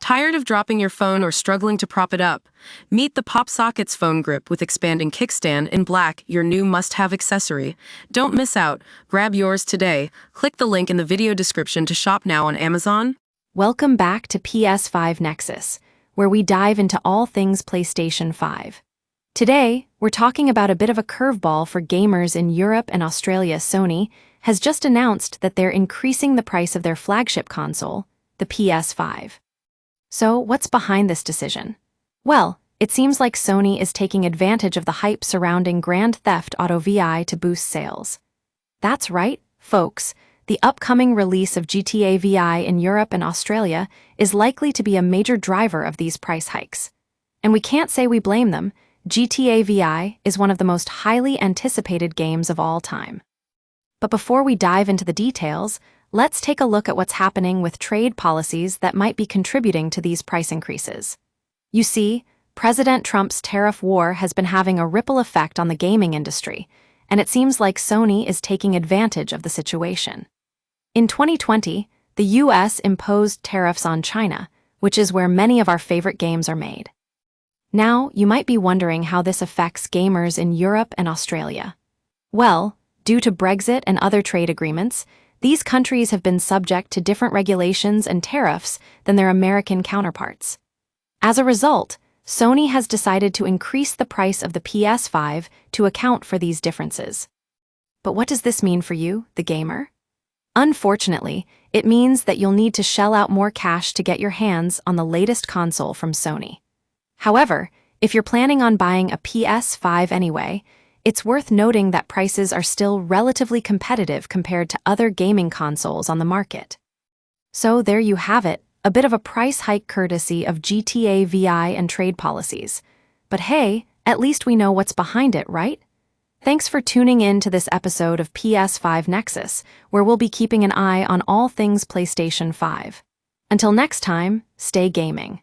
Tired of dropping your phone or struggling to prop it up? Meet the Pop Sockets phone grip with expanding kickstand in black, your new must-have accessory. Don't miss out. Grab yours today. Click the link in the video description to shop now on Amazon. Welcome back to PS5 Nexus, where we dive into all things PlayStation 5. Today, we're talking about a bit of a curveball for gamers in Europe and Australia. Sony has just announced that they're increasing the price of their flagship console, the PS5. So, what's behind this decision? Well, it seems like Sony is taking advantage of the hype surrounding Grand Theft Auto VI to boost sales. That's right, folks. The upcoming release of GTA VI in Europe and Australia is likely to be a major driver of these price hikes. And we can't say we blame them. GTA VI is one of the most highly anticipated games of all time. But before we dive into the details, let's take a look at what's happening with trade policies that might be contributing to these price increases. You see, President Trump's tariff war has been having a ripple effect on the gaming industry, and it seems like Sony is taking advantage of the situation. In 2020, the US imposed tariffs on China, which is where many of our favorite games are made. Now, you might be wondering how this affects gamers in Europe and Australia. Well, due to Brexit and other trade agreements, these countries have been subject to different regulations and tariffs than their American counterparts. As a result, Sony has decided to increase the price of the PS5 to account for these differences. But what does this mean for you, the gamer? Unfortunately, it means that you'll need to shell out more cash to get your hands on the latest console from Sony. However, if you're planning on buying a PS5 anyway, it's worth noting that prices are still relatively competitive compared to other gaming consoles on the market. So there you have it, a bit of a price hike courtesy of GTA VI and trade policies. But hey, at least we know what's behind it, right? Thanks for tuning in to this episode of PS5 Nexus, where we'll be keeping an eye on all things PlayStation 5. Until next time, stay gaming.